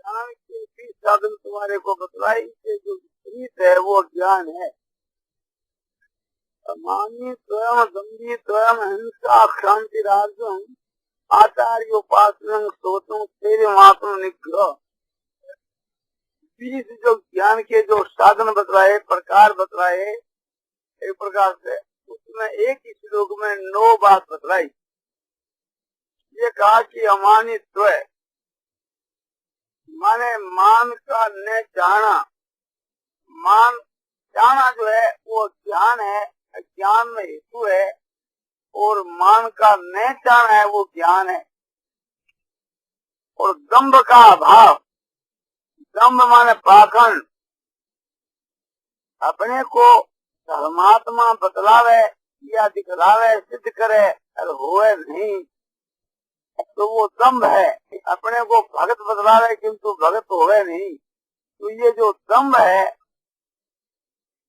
ज्ञान के भी साधन तुम्हारे को बतलाई कि जो विपरीत है वो ज्ञान है। मानी स्वयं गंभी स्वयं हिंसा शांति राजम आचार्योपासन सोचो तेरे मात्र निग्रह। 20 जो ज्ञान के जो साधन बतलाए, प्रकार बतलाए एक प्रकार से, उसमें एक ही श्लोक में 9 बात बतलाई। ये कहा कि अमानित्व माने मान का न जाना। मान जाना जो है वो ज्ञान है, ज्ञान में हेतु है, और मान का न जाना है वो ज्ञान है। और दम्भ का अभाव, दम्भ माने पाखंड, अपने को धर्मात्मा बतलावे या दिखलावे सिद्ध करे और होए नहीं तो वो दम्भ है। अपने को भगत बतलावे किंतु भगत होवे नहीं, तो ये जो दम्भ है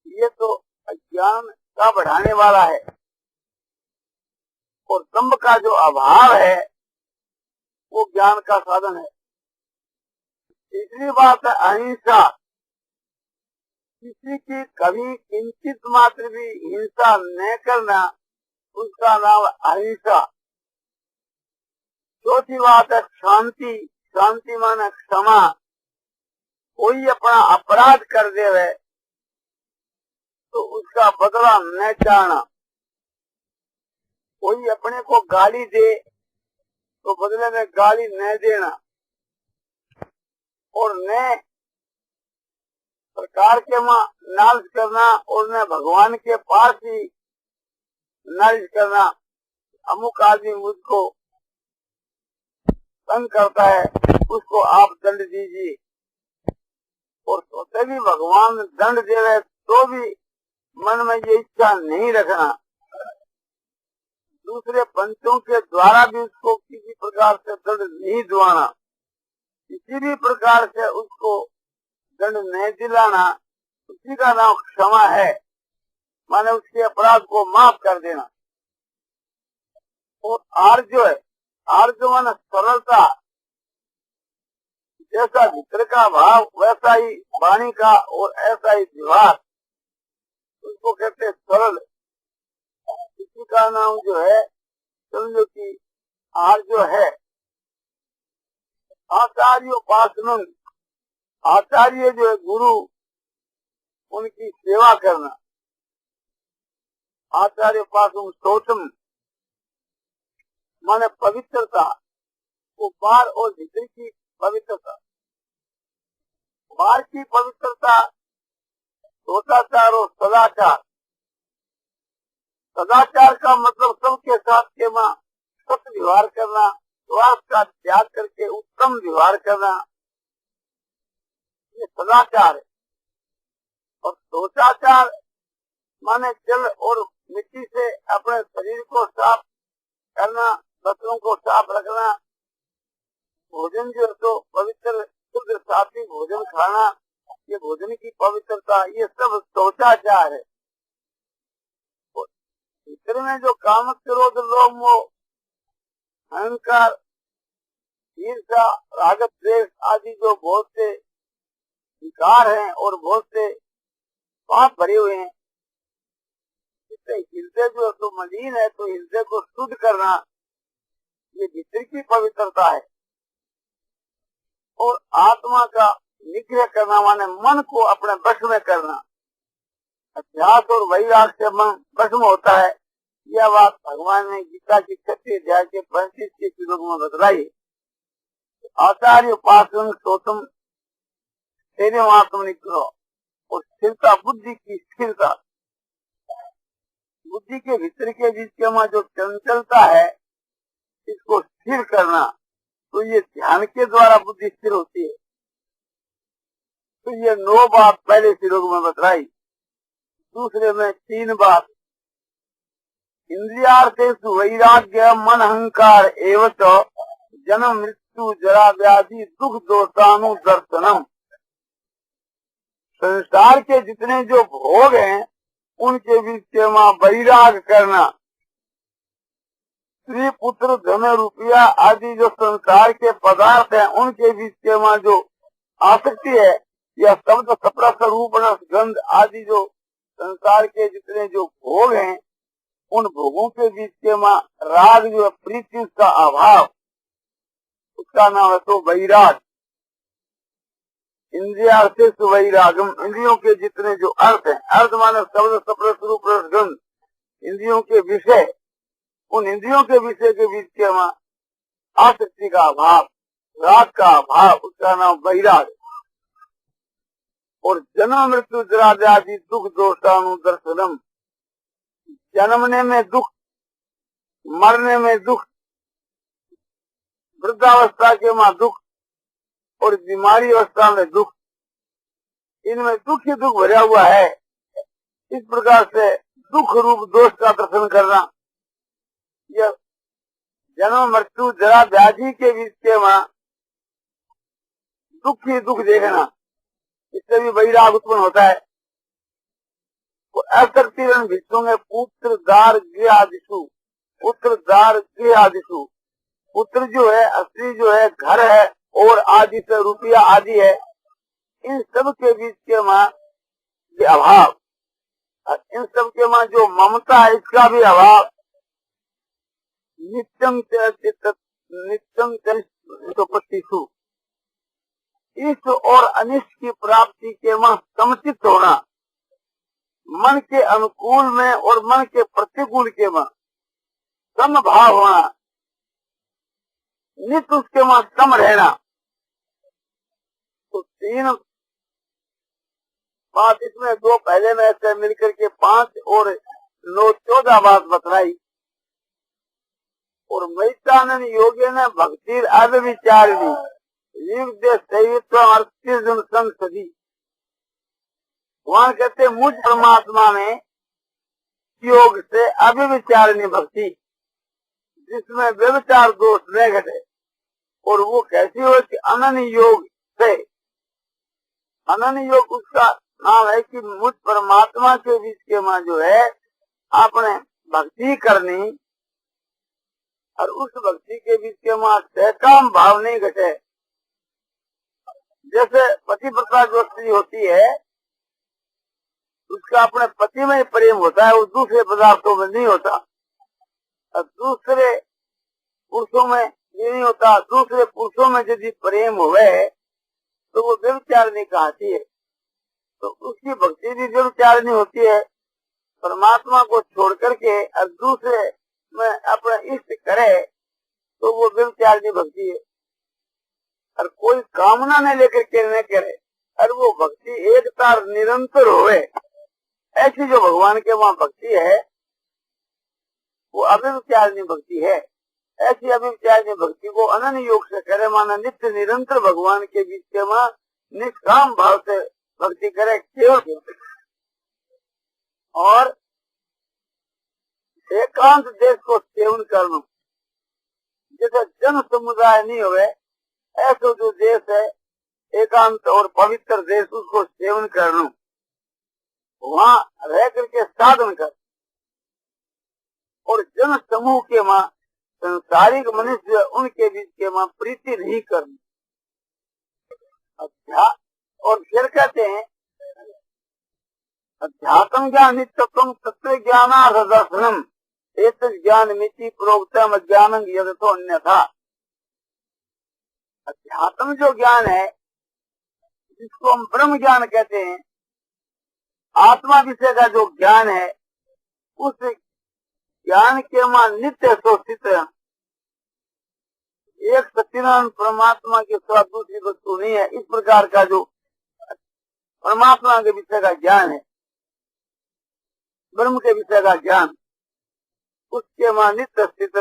ये तो अज्ञान का बढ़ाने वाला है। और दम्भ का जो अभाव है वो ज्ञान का साधन है। तीसरी बात है अहिंसा। किसी की कभी किंचित मात्र भी हिंसा न करना, उसका नाम अहिंसा। चौथी बात है शांति। शांति माने क्षमा। कोई अपना अपराध कर देवे तो उसका बदला न चाहना। कोई अपने को गाली दे तो बदले में गाली न देना। और न प्रकार के नालिश करना और न भगवान के पास ही नालिश करना। अमुक आदमी मुझको तंग करता है, उसको आप दंड दीजिए। और सोते भी भगवान दंड दे रहे तो भी मन में ये इच्छा नहीं रखना। दूसरे पंचों के द्वारा भी उसको किसी प्रकार से दंड नहीं दिलाना, किसी भी प्रकार से उसको दंड नहीं दिलाना, उसी का नाम क्षमा है। माने उसके अपराध को माफ कर देना। और आर्जो है, आर्जो माने सरलता। जैसा भीतर का भाव वैसा ही वाणी का और ऐसा ही व्यवहार, उसको कहते सरल। इसी का नाम जो है समझो कि आर्जो है। आचार्योपासन, आचार्य जो है गुरु, उनकी सेवा करना। आचार्योपासन सोचम माने पवित्रता, वो बाहर और भीतर की पवित्रता। बाहर की पवित्रता सोचाचार और सदाचार। सदाचार का मतलब सबके साथ के मां सत्य व्यवहार करना, स्वार्थ का त्याग करके उत्तम व्यवहार करना, ये सदाचार है। और सोचाचार माने जल और मिट्टी से अपने शरीर को साफ करना, बच्चों को साफ रखना। भोजन जो है तो पवित्र शुद्ध सात्विक भोजन खाना, ये भोजन की पवित्रता, ये सब सोचाचार है। भीतर में जो काम क्रोध लोभ मोह अहंकार ईर्ष्या राग द्वेष आदि जो बहुत से विकार हैं और बहुत से पाप भरे हुए हैं, इससे हृदय जो है तो मलिन है, तो हृदय को शुद्ध करना ये भीतर की पवित्रता है। और आत्मा का निग्रह करना माने मन को अपने वश में करना। अभ्यास और वैराग से मन वश में होता है। यह बात भगवान ने गीता की 36 अध्याय के 35 के श्लोक में बतलाई। आचार्य उपासन सोतम तेरे आत्म निग्रह। और स्थिरता, बुद्धि की स्थिरता, बुद्धि के भीतर के बीच में जो चंचलता है इसको स्थिर करना, तो ये ध्यान के द्वारा बुद्धि स्थिर होती है। तो ये 9 बात पहले श्लोक में बतलाई। दूसरे में 3 बात। इंद्रियार्थेषु वैराग्य मन अहंकार एवं जन्म मृत्यु जरा व्याधि दुख दोषानुदर्शनम। संसार के जितने जो भोग हैं उनके बीच में वैराग करना। स्त्री पुत्र धन रुपया आदि जो संसार के पदार्थ हैं उनके बीच में जो आसक्ति है, यह शब्द सपड़ा स्वरूप गंध आदि जो संसार के जितने जो भोग हैं, उन भोगों के बीच के माँ राग जो है प्रीति, उसका अभाव, उसका नाम है तो वैराग। इंद्रिया से वैरागम, इंद्रियों के जितने जो अर्थ है, अर्थ माने शब्द सपड़ा स्वरूप गंध, इंद्रियों के विषय, उन इंद्रियों के विषय के बीच के माँ आसक्ति का अभाव, राग का अभाव, उसका नाम वैराग। और जन्म मृत्यु जरा व्याधि दुख दोषानुदर्शनम, जन्मने में दुख, मरने में दुख, वृद्धावस्था के मां दुख और बीमारी अवस्था में दुख, इनमें दुख ही दुख भरा हुआ है। इस प्रकार से दुख रूप दोष का दर्शन करना, यह जन्म मृत्यु जरा व्याधि के बीच के मां दुख ही दुख देखना, इससे भी वैराग उत्पन्न होता है। असक्तिरण विष्णु में पुत्र दार गृह आदिशु, पुत्र दार गृह आदिशु, पुत्र जो है असली जो है घर है और आदि से रुपया आदि है, इन सब के बीच के माँ अभाव, इन सब के माँ जो ममता है इसका भी अभाव। नित्यम नित्यम इष्ट और अनिष्ट की प्राप्ति के माँ समुचित होना, मन के अनुकूल में और मन के प्रतिकूल के माँ समभाव होना, नित्य उसके माँ सम रहना। तो तीन बात इसमें, दो पहले में ऐसे मिलकर के 5 और 9 14 बात बतलाई। और मैतानंद योगी ने भक्ति अव्यभिचारिणी संसदी, वहां कहते मुझ परमात्मा में योग से अव्यभिचारिणी भक्ति, जिसमें व्यभिचार दोष न घटे। और वो कैसी हो कि अनन्य योग से, अनन्य योग उसका नाम है कि मुझ परमात्मा के बीच के मां जो है आपने भक्ति करनी, और उस भक्ति के बीच के मां सहकाम भाव नहीं घटे। जैसे पतिव्रता जो स्त्री होती है, उसका अपने पति में ही प्रेम होता है, वो दूसरे पदार्थों में नहीं होता, और दूसरे पुरुषों में ये नहीं होता। दूसरे पुरुषों में यदि प्रेम हुए तो वो व्यभिचारिणी कहती है, तो उसकी भक्ति भी व्यभिचारिणी होती है। परमात्मा को छोड़ करके और दूसरे में अपना इष्ट करे तो वो व्यभिचारिणी भक्ति है। और कोई कामना न लेकर के न करे, और वो भक्ति एक तार निरंतर होवे, ऐसी जो भगवान के वहाँ भक्ति है वो अव्यभिचारिणी भक्ति है। ऐसी अव्यभिचारिणी भक्ति को अनन्य योग से करे, माना नित्य निरंतर भगवान के बीच के वहाँ निष्काम भाव से भक्ति करे केवल। और एकांत देश को सेवन करना, जैसे जन समुदाय नहीं हुए, ऐसा जो देश है एकांत और पवित्र देश, उसको सेवन करना, वहाँ रह करके साधन कर। और जन समूह के माँ संसारिक मनुष्य उनके बीच के माँ प्रीति नहीं करनी। और फिर कहते हैं अध्यात्म ज्ञान नित्यत्वम तत्व ज्ञानार्थ दर्शनम एक ज्ञान मिति प्रोक्तम ज्ञानं यदतो अन्यथा। अध्यात्म जो ज्ञान है, जिसको हम ब्रह्म ज्ञान कहते हैं, आत्मा विषय का जो ज्ञान है, उस ज्ञान के मां नित्य शोषित एक सच्चिदानंद परमात्मा के सिवा दूसरी वस्तु नहीं है। इस प्रकार का जो परमात्मा के विषय का ज्ञान है, ब्रह्म के विषय का ज्ञान, उसके मां नित्य स्थित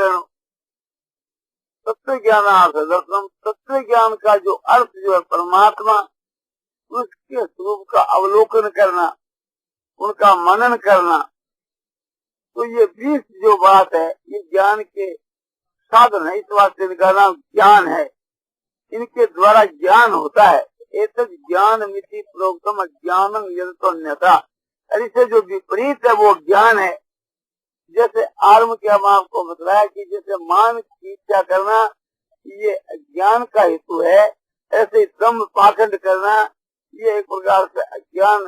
तत्व ज्ञानार्थ दर्शन, तत्व ज्ञान का जो अर्थ जो है परमात्मा, उसके स्वरूप का अवलोकन करना, उनका मनन करना। तो ये 20 जो बात है, ये ज्ञान के साधन है, इस वास्ते इनका नाम ज्ञान है। इनके द्वारा ज्ञान होता है। एक ज्ञान मिति प्रोक्तम अज्ञानं यदतो अन्यथा, इससे जो विपरीत है वो ज्ञान है। जैसे आरम्भ के हम आपको बताया कि जैसे मान की इच्छा करना ये ज्ञान का हेतु है, ऐसे ही दम्भ पाखंड करना ये एक प्रकार से अज्ञान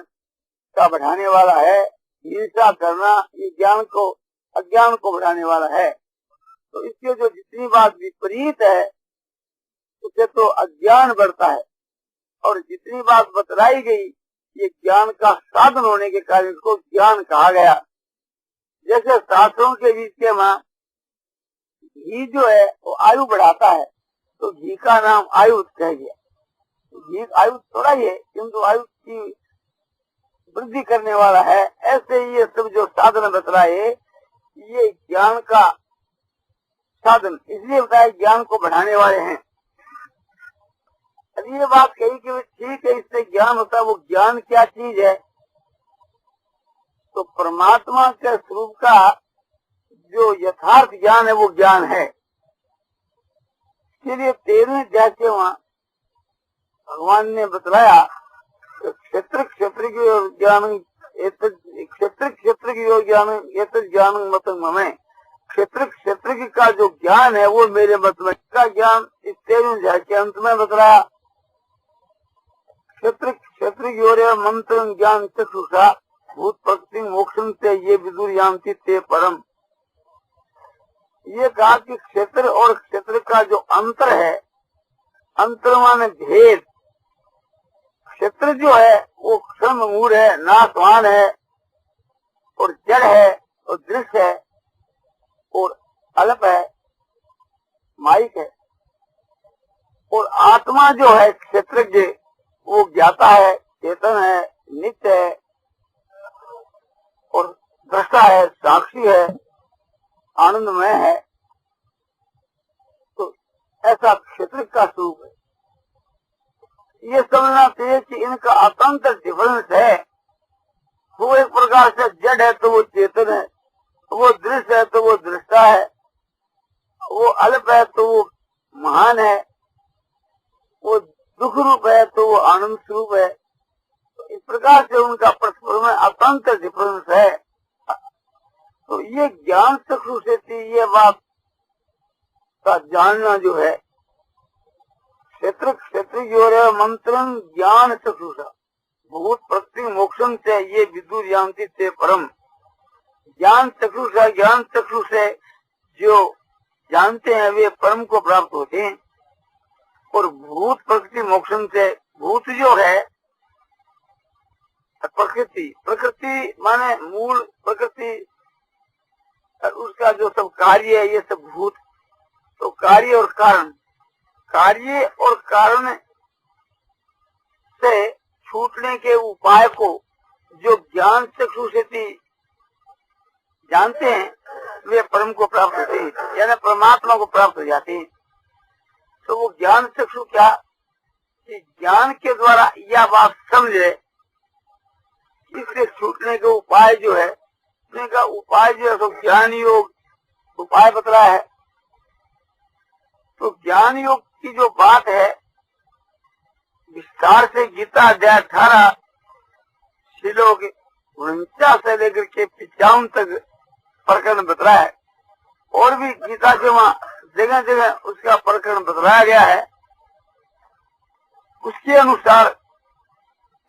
का बढ़ाने वाला है। हिंसा करना ये ज्ञान को अज्ञान को बढ़ाने वाला है। तो इसके जो जितनी बात विपरीत है उससे तो अज्ञान बढ़ता है, और जितनी बात बतलाई गई ये ज्ञान का साधन होने के कारण इसको ज्ञान कहा गया। जैसे शास्त्रों के बीच के मां घी जो है वो आयु बढ़ाता है, तो घी का नाम आयु कह गया। घी आयु थोड़ा ही है, किंतु आयु की वृद्धि करने वाला है। ऐसे ये सब जो साधन बतलाए ये ज्ञान का साधन इसलिए बताया ज्ञान को बढ़ाने वाले हैं। अब ये बात कही कि ठीक है इससे ज्ञान होता है, वो ज्ञान क्या चीज है? तो परमात्मा के स्वरूप का जो यथार्थ ज्ञान है वो ज्ञान है। इसलिए 13वें अध्याय के वहां भगवान ने बतलाया क्षेत्र क्षेत्र की ओर ज्ञान क्षेत्र क्षेत्र की ओर ज्ञान ज्ञान मत में, क्षेत्र क्षेत्र की का जो ज्ञान है वो मेरे मत में का ज्ञान इस 13वें अध्याय के अंत में बतलाया। क्षेत्र क्षेत्र की ओर मंत्र ज्ञान चक्षुषा भूत प्रकृति मोक्षम से ये विदुर यान्ति ते परम। ये कहा कि क्षेत्र और क्षेत्र का जो अंतर है, अंतर माने भेद। क्षेत्र जो है वो क्षण मूल है, नाशवान है और जड़ है और दृश्य है और अल्प है, माइक है। और आत्मा जो है क्षेत्रज्ञ वो ज्ञाता है, चेतन है, नित्य है और दृष्टा है, साक्षी है, आनंदमय है। तो ऐसा क्षेत्र का स्वरूप है। ये समझना चाहिए कि इनका अतंत्र डिफरेंस है। वो एक प्रकार से जड़ है तो वो चेतन है, वो दृश्य है तो वो दृष्टा है, वो अल्प है तो वो महान है, वो दुख रूप है तो वो आनंद स्वरूप है। तो इस प्रकार से उनका परस्पर में अतंत्र डिफरेंस है। तो ये ज्ञान चक्षु से ये बात का जानना जो है, क्षेत्र क्षेत्र की ओर मंत्रन ज्ञान चक्षुषा भूत प्रकृति मोक्षम से ये विदुर यान्ति ते परम। ज्ञान चक्षुषा ज्ञान चक्षु से जो जानते हैं वे परम को प्राप्त होते हैं। और भूत प्रकृति मोक्षम से भूत जो है प्रकृति, प्रकृति माने मूल प्रकृति, उसका जो सब कार्य है ये सब भूत। तो कार्य और कारण, कार्य और कारण से छूटने के उपाय को जो ज्ञान चक्षु से जानते हैं वे परम को प्राप्त होते हैं, यानी परमात्मा को प्राप्त हो जाते हैं। तो वो ज्ञान चक्षु क्या कि ज्ञान के द्वारा यह बात समझे इससे छूटने के उपाय जो है, का उपाय जो है तो ज्ञान योग उपाय बतला है। तो ज्ञान योग की जो बात है विस्तार से गीता अध्याय 18 श्लोक 49 से लेकर के 55 तक प्रकरण बतला है। और भी गीता के वहाँ जगह जगह उसका प्रकरण बतलाया गया है। उसके अनुसार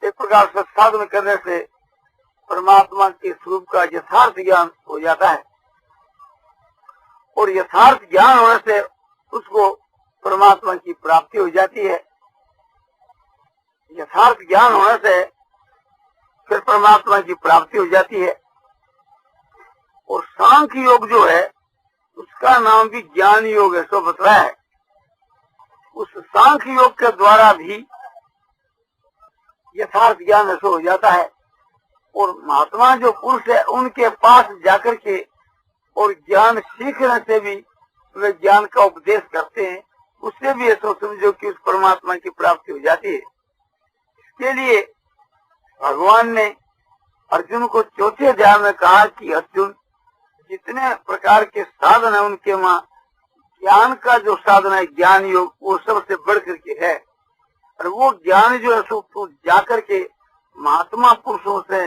एक प्रकार से साधन करने से परमात्मा के स्वरूप का यथार्थ ज्ञान हो जाता है। और यथार्थ ज्ञान होने से उसको परमात्मा की प्राप्ति हो जाती है। यथार्थ ज्ञान होने से फिर परमात्मा की प्राप्ति हो जाती है। और सांख्य योग जो है उसका नाम भी ज्ञान योग है, सो बतलाया है। उस सांख्य योग के द्वारा भी यथार्थ ज्ञान ऐसा हो जाता है। और महात्मा जो पुरुष है उनके पास जाकर के और ज्ञान सीखने से भी वे ज्ञान का उपदेश करते हैं, उससे भी ऐसा समझो कि उस परमात्मा की प्राप्ति हो जाती है। इसके लिए भगवान ने अर्जुन को चौथे अध्याय में कहा कि अर्जुन जितने प्रकार के साधन है उनके वहाँ ज्ञान का जो साधन है ज्ञान योग वो सबसे बढ़ करके है। और वो ज्ञान जो है सो जाकर के महात्मा पुरुषों से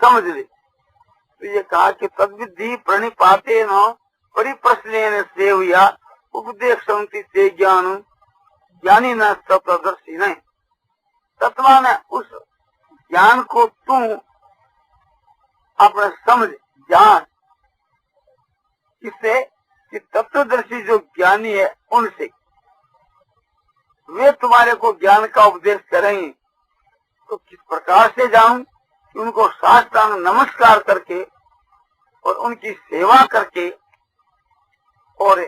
समझ ले। तो ये कहा कि तद्विधि प्रणिपाते न परिप्रश्न से हुआ उपदेश संति से ज्ञान ज्ञानी न तत्वदर्शी नहीं। तत्व ने उस ज्ञान को तू अपने समझ जान, इससे कि तत्वदर्शी जो ज्ञानी है उनसे वे तुम्हारे को ज्ञान का उपदेश करेंगे। तो किस प्रकार से जाऊं कि उनको साष्टांग नमस्कार करके और उनकी सेवा करके और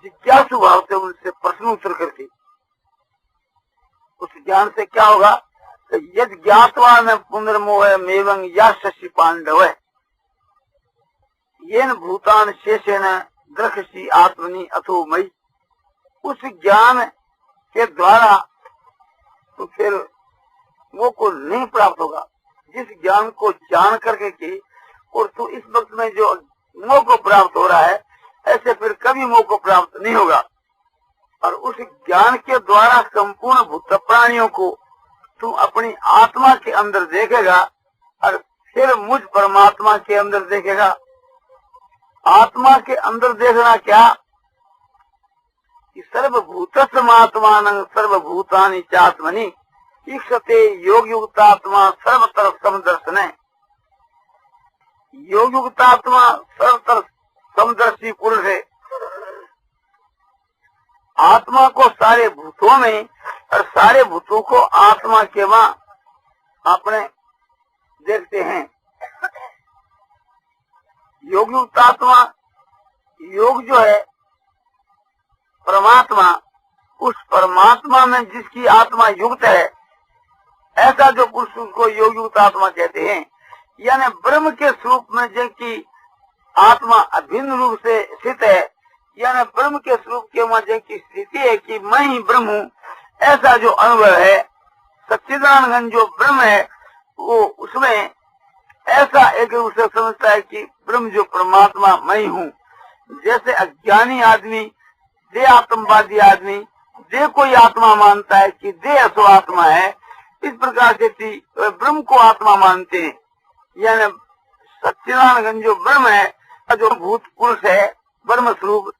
जिज्ञासु भाव से उनसे प्रश्न उत्तर करके। उस ज्ञान से क्या होगा? यद ज्ञातवा न पुनर्मोह मेवं या शशि पांडव येन भूतान शेषेन द्रक्षसी आत्मनि अथो मई। उस ज्ञान के द्वारा तो फिर वो को नहीं प्राप्त होगा जिस ज्ञान को जान करके की, और तू इस वक्त में जो मोह को प्राप्त हो रहा है ऐसे फिर कभी मोह को प्राप्त नहीं होगा। और उस ज्ञान के द्वारा संपूर्ण भूत प्राणियों को तू अपनी आत्मा के अंदर देखेगा और फिर मुझ परमात्मा के अंदर देखेगा। आत्मा के अंदर देखना क्या कि सर्वभूतस्मात्मान सर्वभूतानि चात्मनि ईक्षते योग युक्तात्मा सर्वतर समदर्शन। योग युक्तात्मा सर्वतर समदर्शी पुरुष है। आत्मा को सारे भूतों में और सारे भूतों को आत्मा के वहां अपने देखते हैं। योग युक्तात्मा, योग जो है परमात्मा, उस परमात्मा में जिसकी आत्मा युक्त है ऐसा जो पुरुष उसको योग युक्त आत्मा कहते हैं। यानी ब्रह्म के स्वरूप में जिनकी आत्मा अभिन्न रूप से स्थित है, यानी ब्रह्म के स्वरूप के वहां जिनकी स्थिति है कि मैं ही ब्रह्म हूँ, ऐसा जो अनुभव है, सच्चिदानंद जो ब्रह्म है वो उसमें ऐसा एक रूप से समझता है कि ब्रह्म जो परमात्मा मैं हूँ। जैसे अज्ञानी आदमी, दे आत्मवादी आदमी दे कोई आत्मा मानता है कि दे असो आत्मा है, इस प्रकार से ब्रह्म को आत्मा मानते हैं। यानी सच्चिदानंद जो ब्रह्म है, जो भूत पुरुष है, ब्रह्म स्वरूप,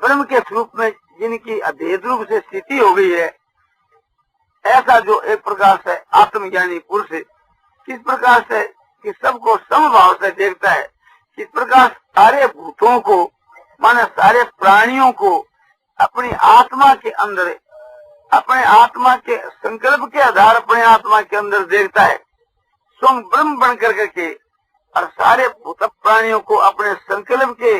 ब्रह्म के स्वरूप में जिनकी अभेद रूप से स्थिति हो गई है, ऐसा जो एक प्रकार से आत्मज्ञानी पुरुष है, किस प्रकार से कि सबको समभाव से देखता है, किस प्रकार सारे भूतों को माने सारे प्राणियों को अपनी आत्मा के अंदर, अपने आत्मा के संकल्प के आधार अपने आत्मा के अंदर देखता है, स्वयं ब्रह्म बन करके, और सारे भूत प्राणियों को अपने संकल्प के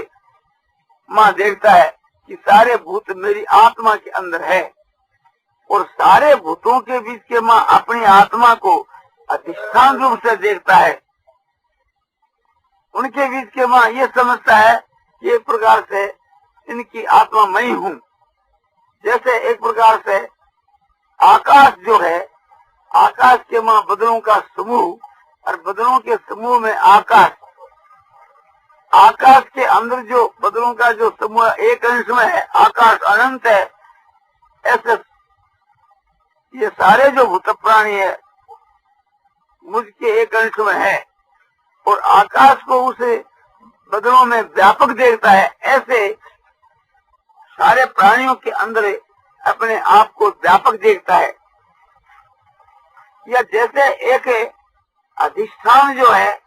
मां देखता है कि सारे भूत मेरी आत्मा के अंदर है। और सारे भूतों के बीच के मां अपनी आत्मा को अधिष्ठान रूप से देखता है। उनके बीच के मां ये समझता है कि एक प्रकार से इनकी आत्मा मैं हूँ। जैसे एक प्रकार से आकाश जो है, आकाश के मां बदलों का समूह, और बदलों के समूह में आकाश, आकाश के अंदर जो बदलों का जो समूह एक अंश में है, आकाश अनंत है। ऐसे ये सारे जो भूत प्राणी है मुझके एक अंश में है, और आकाश को उसे बदलों में व्यापक देखता है। ऐसे सारे प्राणियों के अंदर अपने आप को व्यापक देखता है। या जैसे एक अधिष्ठान जो है,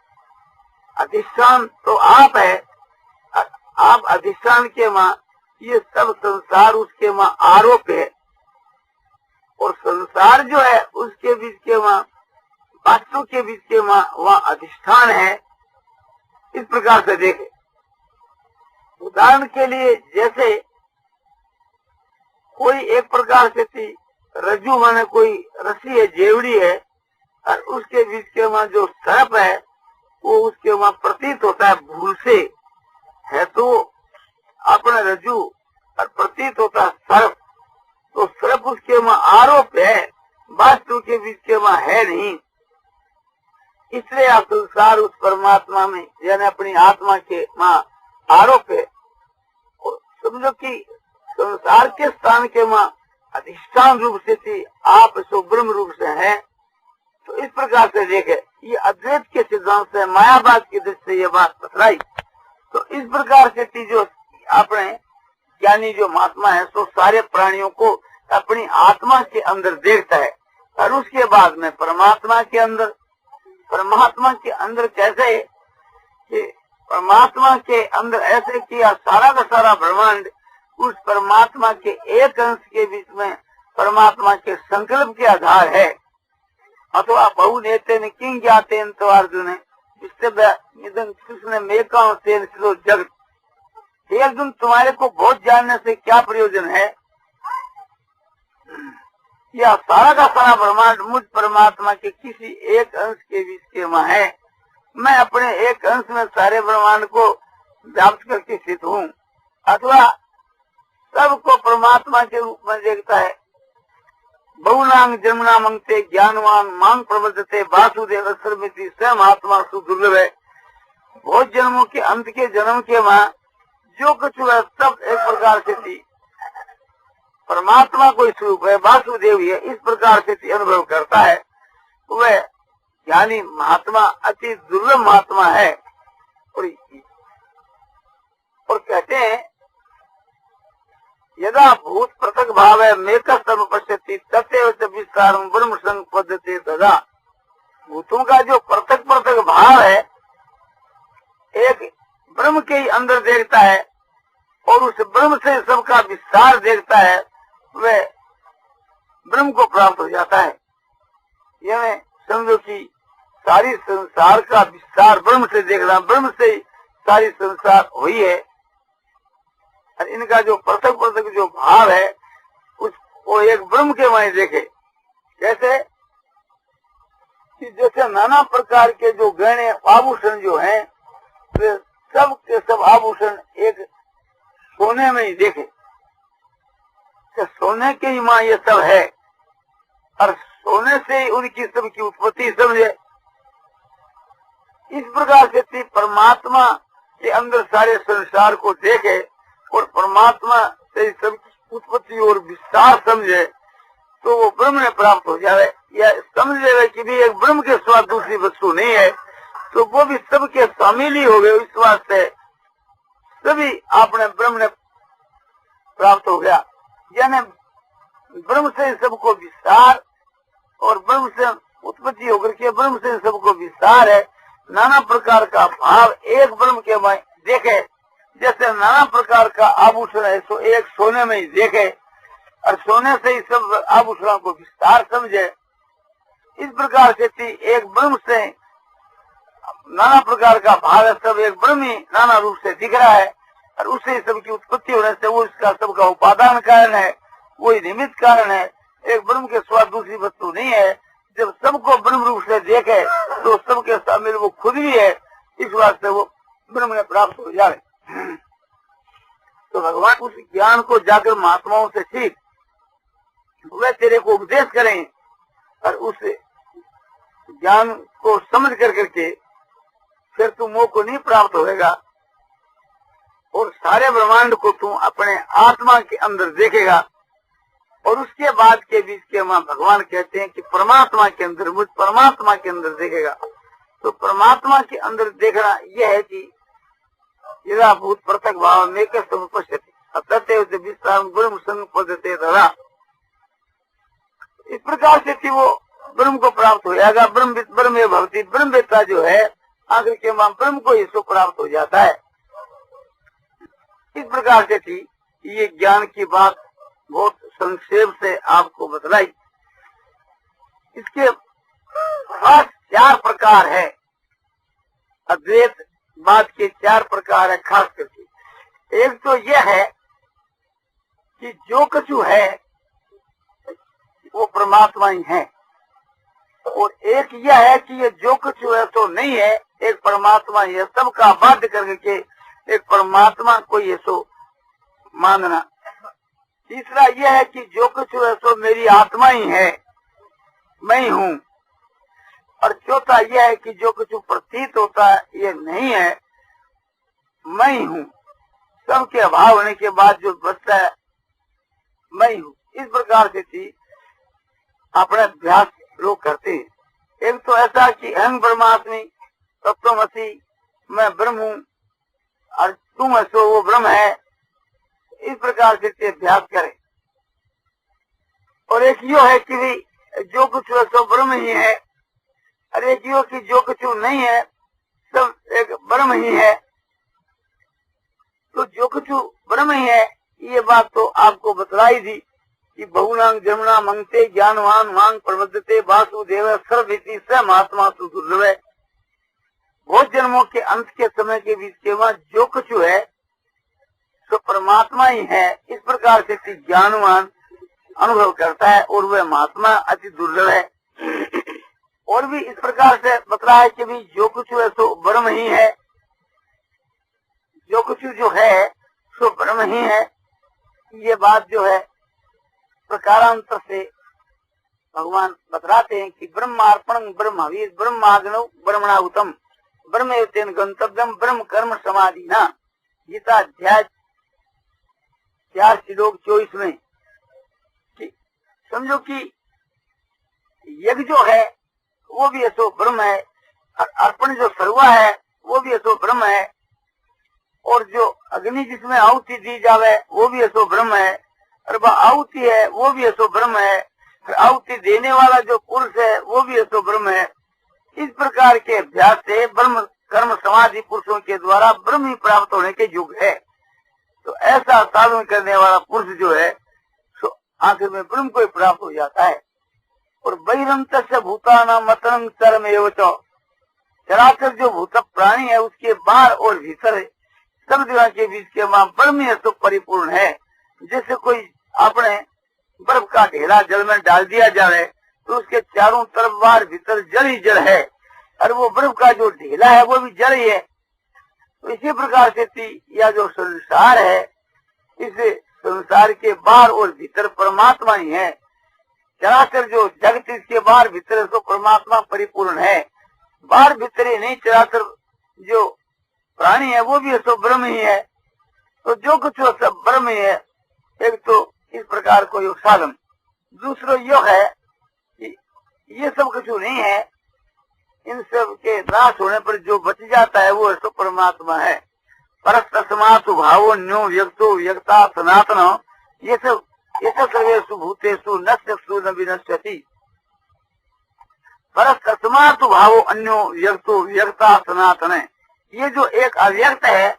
अधिष्ठान तो आप है, आप अधिष्ठान के मां, ये सब संसार उसके मां आरोप है, और संसार जो है उसके बीच के मां, वास्तु के बीच के मां वहाँ अधिष्ठान है। इस प्रकार से देखे। उदाहरण के लिए जैसे कोई एक प्रकार से थी रज्जू माने कोई रस्सी है, जेवड़ी है, और उसके बीच के वहां जो सर्प है वो उसके वहां प्रतीत होता है भूल से है, तो अपना रज्जू और प्रतीत होता है सर्प, तो सर्प उसके वहां आरोप है, वास्तु के बीच के वहां है नहीं। इसलिए आप संसार उस परमात्मा में यानी अपनी आत्मा के वहां आरोप है। समझो कि संसार के स्थान के वहां अधिष्ठान रूप से थी, आप सो ब्रह्म रूप से हैं। तो इस प्रकार से देखे, ये अद्वैत के सिद्धांत से, मायावाद की दृष्टि से ये बात बतलाई। तो इस प्रकार से थी जो आपने ज्ञानी जो महात्मा है सो सारे प्राणियों को अपनी आत्मा के अंदर देखता है और उसके बाद में परमात्मा के अंदर कैसे कि परमात्मा के अंदर ऐसे किया सारा का सारा ब्रह्मांड उस परमात्मा के एक अंश के बीच में परमात्मा के संकल्प के आधार है। अथवा बहु नेते ने किंग ज्ञाते तो अर्जुन है कृष्ण मेकाओं से जगत। हे अर्जुन, तुम्हारे को बहुत जानने से क्या प्रयोजन है? यह सारा का सारा ब्रह्मांड मुझ परमात्मा के किसी एक अंश के बीच के वहाँ है। मैं अपने एक अंश में सारे ब्रह्मांड को व्याप्त करके स्थित हूँ। अथवा सबको परमात्मा के रूप में देखता है। बहुनांग जन्मना मंगते ज्ञानवान मांग प्रबद्धते वासुदेव सर्वमिति स्वयं आत्मा सुदुर्लभ है। बहुत जन्मों के अंत के जन्म के वहाँ जो कुछ हुआ सब एक प्रकार से थी। परमात्मा कोई स्वरूप है, वासुदेव है, इस प्रकार से अनुभव करता है। वह ज्ञानी महात्मा अति दुर्लभ महात्मा है। और कहते हैं यदा भूत पृथक भाव है मेक सर्व पश्यति तथैव विस्तार ब्रह्म संग पद्धति तदा। भूतों का जो पृथक पृथक भाव है एक ब्रह्म के ही अंदर देखता है और उस ब्रह्म से सबका विस्तार देखता है, वह ब्रह्म को प्राप्त हो जाता है। यह समझो कि सारी संसार का विस्तार ब्रह्म से देखना, ब्रह्म से सारी संसार हुई है। और इनका जो पृथक पृथक जो भाव है वो एक ब्रह्म के वहीं देखे। कैसे कि जैसे नाना प्रकार के जो गहने आभूषण जो हैं वे सब के सब आभूषण एक सोने में ही देखे। सोने के ही माँ ये सब है और सोने से ही उनकी सबकी उत्पत्ति समझे। इस प्रकार से परमात्मा के अंदर सारे संसार को देखे और परमात्मा से सबकी उत्पत्ति और विस्तार समझे तो वो ब्रह्म में प्राप्त हो जाए। या समझे कि भी एक ब्रह्म के स्वाद दूसरी वस्तु नहीं है तो वो भी सबके शामिल ही हो गए। इस वास्ते सभी आपने ब्रह्म ने प्राप्त हो गया। यानी ब्रह्म से सबको विस्तार और ब्रह्म से उत्पत्ति होकर के ब्रह्म से सबको विस्तार है। नाना प्रकार का भाव एक ब्रह्म के में देखे। जैसे नाना प्रकार का आभूषण है सो एक सोने में ही देखे और सोने से ही सब आभूषणों को विस्तार समझे। इस प्रकार से एक ब्रह्म से नाना प्रकार का भाव है, सब एक ब्रह्म ही नाना रूप से दिख रहा है और उससे सबकी उत्पत्ति होने से वो इसका सबका उपादान कारण है, वही निमित्त कारण है। एक ब्रह्म के स्वाद दूसरी वस्तु नहीं है। जब सबको ब्रह्म रूप से देखे तो सबके शामिल वो खुद भी है। इस वास्ते वो ब्रह्म में प्राप्त हो जाए। तो भगवान उस ज्ञान को जाकर महात्माओं से सीख, वे तेरे को उपदेश करें और उस ज्ञान को समझ कर करके फिर तू मोह को नहीं प्राप्त होएगा और सारे ब्रह्मांड को तू अपने आत्मा के अंदर देखेगा। और उसके बाद के बीच के वहाँ भगवान कहते हैं कि परमात्मा के अंदर, मुझ परमात्मा के अंदर देखेगा। तो परमात्मा के अंदर देखना यह है कि यदा भूत पृथक भाव में पश्यति विस्तार ब्रह्म संग पद्धति तदा। इस प्रकार से वो ब्रह्म को प्राप्त हो जाएगा। ब्रह्म भवती, ब्रह्मवेत्ता जो है आखिर के वहाँ ब्रह्म को ही सो प्राप्त हो जाता है। इस प्रकार से थी ये ज्ञान की बात बहुत संक्षेप से आपको बतलाई। इसके खास 4 प्रकार है। अद्वैत बात के 4 प्रकार है खास करके। एक तो यह है कि जो कुछ है वो परमात्मा ही है। और एक यह है कि ये जो कुछ है तो नहीं है, एक परमात्मा ही है। सबका बाध्य करके एक परमात्मा को ये सो मानना। तीसरा यह है कि जो कुछ है सो मेरी आत्मा ही है, मैं ही हूँ। और चौथा यह है कि जो कुछ प्रतीत होता है ये नहीं है, मैं ही हूँ। सबके अभाव होने के बाद जो बचता है मैं ही हूँ। इस प्रकार से थी अपना अभ्यास लोग करते हैं। एक तो ऐसा कि अहं ब्रह्मास्मि तत्त्वमसि, मैं ब्रह्म हूँ और तुम ऐसो वो ब्रह्म है। इस प्रकार से अभ्यास करें। और एक यो है कि भी जो कुछ है सो ब्रह्म ही है, और एक यो कि जो कुछ नहीं है सब एक ब्रह्म ही है। तो जो कुछ ब्रह्म ही है ये बात तो आपको बतलाई दी कि बहुनांग जमुना मंगते ज्ञानवान मांग प्रबद्धते वासुदेव सर्वभीति स महात्मा सुदुर्लभ है। बहुत जन्मों के अंत के समय के बीच के बाद जो कुछ है तो परमात्मा ही है। इस प्रकार से ज्ञानवान अनुभव करता है और वह महात्मा अति दुर्लभ है। और भी इस प्रकार से बतला है कि भी जो कुछ है सो ब्रह्म ही है, जो कुछ जो है सो ब्रह्म ही है। ये बात जो है प्रकारांतर से भगवान बतलाते हैं कि ब्रह्मार्पण ब्रह्मवीर ब्रह्माग्नौ ब्रह्मणाहुतम ब्रह्मयोतेन गंतव्यम ब्रह्म कर्म समाधि ना। गीता अध्याय 4 श्लोक 24 में समझो कि यज्ञ जो है वो भी ऐसो ब्रह्म है, अर्पण जो सर्वा है वो भी ऐसो ब्रह्म है, और जो अग्नि जिसमें आहुति दी जावे वो भी ऐसो ब्रह्म है, और वह आहुति है वो भी ऐसो ब्रह्म है, और आहुति देने वाला जो पुरुष है वो भी ऐसो ब्रह्म है। इस प्रकार के अभ्यास से ब्रह्म कर्म समाधि पुरुषों के द्वारा ब्रह्म ही प्राप्त होने के युग है। तो ऐसा साधन करने वाला पुरुष जो है तो आखिर में ब्रह्म को ही प्राप्त हो जाता है। और बहिरंत से भूताना मतरंग चरम एवं चराचर जो भूत प्राणी है उसके बाहर और भीतर है, सब जगह के बीच के वहाँ ब्रह्म ही तो परिपूर्ण है। जैसे कोई आपने बर्फ का ढेला जल में डाल दिया जाए तो उसके चारों तरफ बाहर भीतर जल ही जल है, और वो बर्फ का जो ढेला है वो भी जल ही है। तो इसी प्रकार से यह जो संसार है इस संसार के बाहर और भीतर परमात्मा ही है। चराचर जो जगत इसके बाहर भीतर तो परमात्मा परिपूर्ण है। बाहर भीतर ही नहीं, चराचर जो प्राणी है वो भी तो ब्रह्म ही है। तो जो कुछ हो सब ब्रह्म ही है। एक तो इस प्रकार को योग साधन, दूसरो योग है कि ये सब कुछ नहीं है, इन सब के नाश होने पर जो बच जाता है वो तो परमात्मा है। परस्तस्मात् भावो न्यो व्यक्तो व्यक्ता सनातन ये सब सर्वेषु भूतेषु नश्यसु न विनश्यति। परस्तस्मात् भावो अन्यो व्यक्तो व्यक्ता सनातन है। ये जो एक अव्यक्त है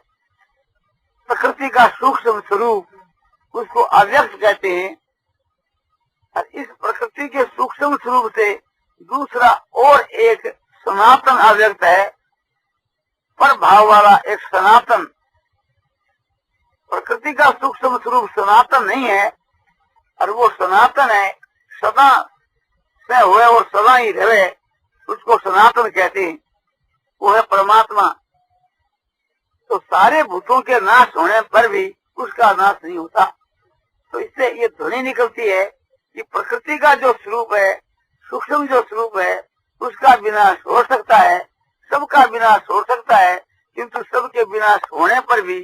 प्रकृति का सूक्ष्म स्वरूप उसको अव्यक्त कहते हैं, और इस प्रकृति के सूक्ष्म स्वरूप से दूसरा और एक सनातन अव्यक्त है, पर भाव वाला एक सनातन। प्रकृति का सूक्ष्म स्वरूप सनातन नहीं है, और वो सनातन है, सदा से हुए और सदा ही रहे, उसको सनातन कहते हैं, वो है परमात्मा। तो सारे भूतों के नाश होने पर भी उसका नाश नहीं होता। तो इससे ये ध्वनि निकलती है कि प्रकृति का जो स्वरूप है, सूक्ष्म जो स्वरूप है, उसका विनाश हो सकता है, सबका विनाश हो सकता है, किंतु सबके विनाश होने पर भी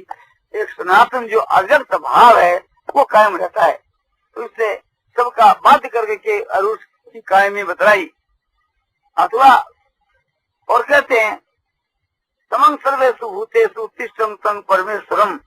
एक सनातन जो अव्यक्त भाव है वो कायम रहता है। तो इससे सबका बाध्य करके के अरुष की कायमी बतलाई। अथवा और कहते हैं समं सर्वेषु भूतेषु तिष्ठं तं परमेश्वरम